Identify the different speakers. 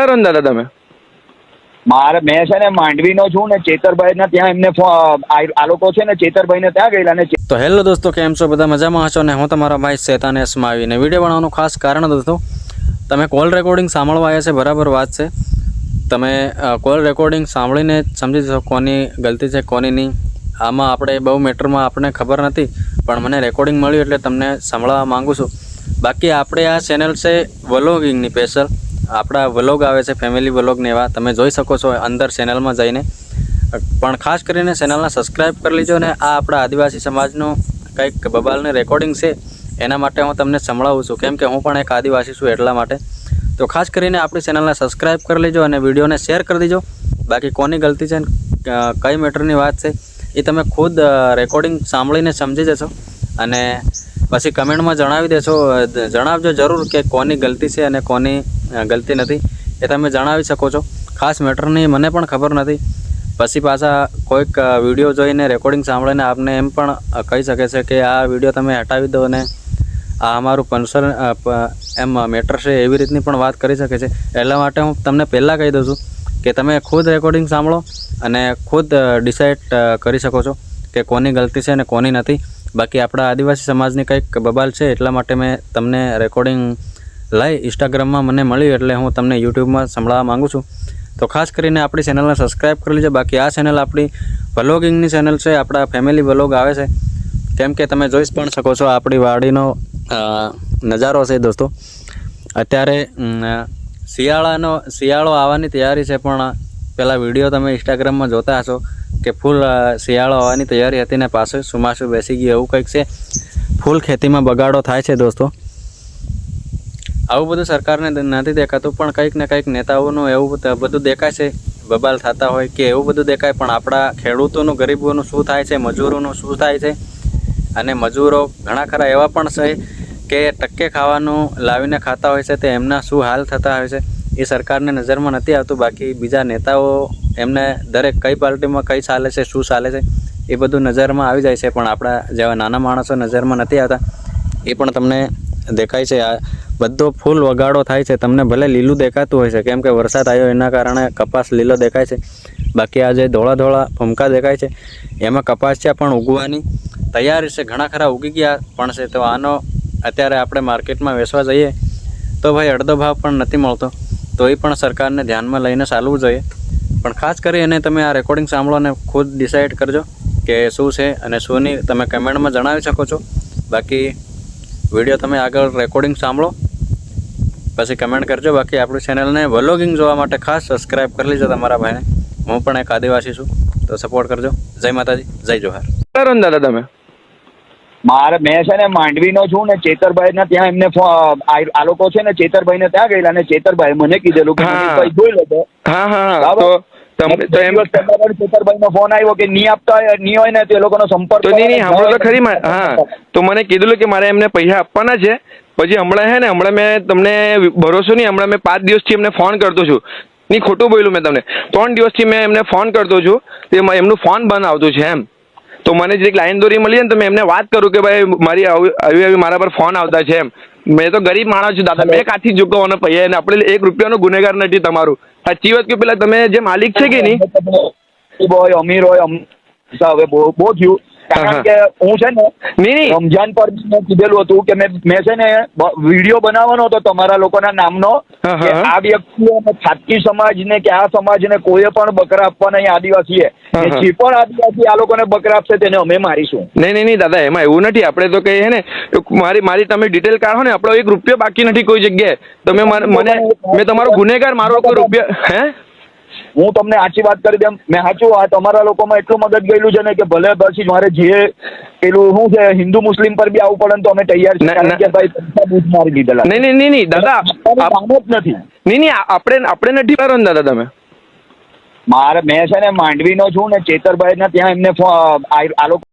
Speaker 1: કેટલા રન દાદા તમે?
Speaker 2: મેં છે ને માંડવીનો છું ને ચેતરભાઈ ના ત્યાં એમને આ લોકો છે ને ચેતરભાઈ ને ત્યાં ગયેલા ને.
Speaker 3: તો હેલો દોસ્તો, કેમ છો? બધા મજામાં હશો ને? હું તમારા ભાઈ શેતાન એસમાં આવીને વિડીયો બનાવવાનું ખાસ કારણ દોસ્તો, તમે કોલ રેકોર્ડિંગ સાંભળવા આવ્યા છે, બરાબર વાત છે. તમે કોલ રેકોર્ડિંગ સાંભળીને સમજી જશો કોની ગલતી છે કોની નહીં. આમાં આપણે બહુ મેટરમાં આપણને ખબર નથી, પણ મને રેકોર્ડિંગ મળ્યું એટલે તમને સંભળાવવા માગું છું. બાકી આપણે આ ચેનલ છે વ્લોગિંગની સ્પેશિયલ, આપણા વ્લોગ આવે છે ફેમિલી વ્લોગને, એવા તમે જોઈ શકો છો અંદર ચેનલમાં જઈને. પણ ખાસ કરીને ચેનલને સબસ્ક્રાઈબ કરી લીજો ને આ આપણા આદિવાસી સમાજનું કંઈક બબાલને રેકોર્ડિંગ છે એના માટે હું તમને સંભળાવું છું, કેમ કે હું પણ એક આદિવાસી છું એટલા માટે. તો ખાસ કરીને આપણી ચેનલને સબસ્ક્રાઈબ કરી લેજો અને વિડીયોને શેર કરી દેજો. બાકી કોની ગલતી છે કઈ મેટરની વાત છે એ તમે ખુદ રેકોર્ડિંગ સાંભળીને સમજી જશો અને પછી કમેન્ટમાં જણાવજો જરૂર કે કોની ગલતી છે અને કોની ગલતી નથી, એ તમે જણાવી શકો છો. ખાસ મેટરની મને પણ ખબર નથી. પછી પાછા કોઈક વિડીયો જોઈને રેકોર્ડિંગ સાંભળીને આપને એમ પણ કહી શકે છે કે આ વિડીયો તમે હટાવી દો અને આ અમારું પર્સનલ એમ મેટર છે, એવી રીતની પણ વાત કરી શકે છે. એટલા માટે હું તમને પહેલાં કહી દઉં છું કે તમે ખુદ રેકોર્ડિંગ સાંભળો અને ખુદ ડિસાઇડ કરી શકો છો કે કોની ગલતી છે અને કોની નથી. બાકી આપણા આદિવાસી સમાજની કંઈક બબાલ છે એટલા માટે મેં તમને રેકોર્ડિંગ લઈ ઇન્સ્ટાગ્રામમાં મને મળ્યું એટલે હું તમને યુટ્યુબમાં સંભળાવવા માગું છું. તો ખાસ કરીને આપણી ચેનલને સબસ્ક્રાઈબ કરી લેજો. બાકી આ ચેનલ આપણી વ્લોગિંગની ચેનલ છે, આપણા ફેમિલી વ્લોગ આવે છે. કેમ કે તમે જોઈ પણ શકો છો આપણી વાડીનો નજારો છે દોસ્તો. અત્યારે શિયાળો આવવાની તૈયારી છે, પણ પહેલાં વિડીયો તમે ઇન્સ્ટાગ્રામમાં જોતા હશો કે ફૂલ શિયાળો આવવાની તૈયારી હતી ને પાછું ચોમાસું બેસી ગયું એવું કંઈક છે. ફૂલ ખેતીમાં બગાડો થાય છે દોસ્તો. આવું બધું સરકારને નથી દેખાતું, પણ કંઈક ને કંઈક નેતાઓનું એવું બધું દેખાય છે, બબાલ થતા હોય કે એવું બધું દેખાય. પણ આપણા ખેડૂતોનું ગરીબોનું શું થાય છે, મજૂરોનું શું થાય છે, અને મજૂરો ઘણા ખરા એવા પણ છે કે ટક્કે ખાવાનું લાવીને ખાતા હોય છે, તે એમના શું હાલ થતા હોય છે એ સરકારને નજરમાં નથી આવતું. બાકી બીજા નેતાઓ એમને દરેક કઈ પાર્ટીમાં કઈ ચાલે છે, શું ચાલે છે એ બધું નજરમાં આવી જાય છે, પણ આપણા જેવા નાના માણસો નજરમાં નથી આવતા. એ પણ તમને દેખાય છે. આ બધો ફૂલ વગાડો થાય છે. તમને ભલે લીલું દેખાતું હોય છે કેમ કે વરસાદ આવ્યો એના કારણે કપાસ લીલો દેખાય છે. બાકી આ જે ધોળા ધોળા ભૂમકા દેખાય છે એમાં કપાસ છે પણ ઉગવાની તૈયારી છે. ઘણા ખરા ઉગી ગયા પણ છે. તો આનો અત્યારે આપણે માર્કેટમાં વેચવા જઈએ તો ભાઈ અડધો ભાવ પણ નથી મળતો. તો એ પણ સરકારને ધ્યાનમાં લઈને ચાલવું જોઈએ. પણ ખાસ કરીને તમે આ રેકોર્ડિંગ સાંભળો અને ખુદ ડિસાઇડ કરજો કે શું છે અને શું નહીં. તમે કમેન્ટમાં જણાવી શકો છો. બાકી વિડીયો તમે આગળ રેકોર્ડિંગ સાંભળો પછી કમેન્ટ કરજો. બાકી આપણી ચેનલને વ્લોગિંગ જોવા માટે ખાસ સબસ્ક્રાઈબ કરી લેજો તમારા ભાઈને. હું પણ એક આદિવાસી છું તો સપોર્ટ કરજો. જય માતાજી, જય જોહાર.
Speaker 1: કેટલા રન દાદા તમે?
Speaker 2: મેં છે ને માંડવીનો છું ને ચેતરભાઈ ના ત્યાં એમને આ લોકો છે ને ચેતરભાઈ ને ત્યાં ગયેલા ને ચેતરભાઈ મને કીધેલું કે જોઈ લેજો.
Speaker 1: હા તો
Speaker 2: ચેતરભાઈ નો ફોન આવ્યો કે નહીં આપતા નહીં હોય ને તે લોકોનો સંપર્ક
Speaker 1: તો નહીં સાંભળો તો ખરી. હા તો મને કીધું કે મારે એમને પૈસા આપવાના છે. પછી હમણાં મેં તમને ભરોસો નહીં, હમણાં મેં 5 દિવસથી એમને ફોન કરતો છું. નહીં ખોટું બોલ્યું મેં તમને. 3 દિવસથી મેં એમને ફોન કરતો છું, તે એમનું ફોન બંધ આવતું છે એમ. તો મને જે લાઈન દોરી મળી ને તો મેં એમને વાત કરું કે ભાઈ મારી આવી મારા પર ફોન આવતા છે એમ. મેં તો ગરીબ માણસ છું દાદા, મેં કાથી ચૂકવવાનો પૈસા ને આપણે 1 રૂપિયાનો ગુનેગાર નથી તમારું. સાચી વાત કે પેલા તમે જે માલિક છે કે નહીં
Speaker 2: હોય અમીર હોય હવે બહુ થયું. કારણ કે હું છે ને રમજાન પર મેં કીધેલું હતું કે મેં છે ને વિડીયો બનાવવાનો હતો તમારા લોકોના નામનો કે આ વ્યક્તિ અને ખાટકી સમાજ ને કે આ સમાજ ને કોઈએ પણ બકરા આપવાના અહીં આદિવાસીએ, જે પણ આદિવાસી આ લોકોને બકરા આપશે તેને અમે મારીશું.
Speaker 1: નહીં દાદા, એમાં એવું નથી. આપણે તો કહીએ ને મારી તમે ડિટેલ કાઢો ને, આપણો 1 રૂપિયો બાકી નથી કોઈ જગ્યાએ. તમે મેં તમારો ગુનેગાર મારો કોઈ રૂપિયા હે
Speaker 2: હું તમને સાચી વાત કરી દઉં. મેં સાચું આ તમારા લોકોમાં એટલું મગજ ગયેલું છે ને કે ભલે પછી મારે જે પેલું શું છે હિન્દુ મુસ્લિમ પર બી આવું પડે તો અમે તૈયાર છીએ. કારણ કે ભાઈ પૈસા બૂથ મારી દીધેલા.
Speaker 1: નહીં દાદા,
Speaker 2: કામ જ નથી.
Speaker 1: નહીં આપણે નથી કરો ને દાદા તમે.
Speaker 2: મેં છે ને માંડવીનો છું ને ચેતરભાઈ ના ત્યાં એમને આ લોકો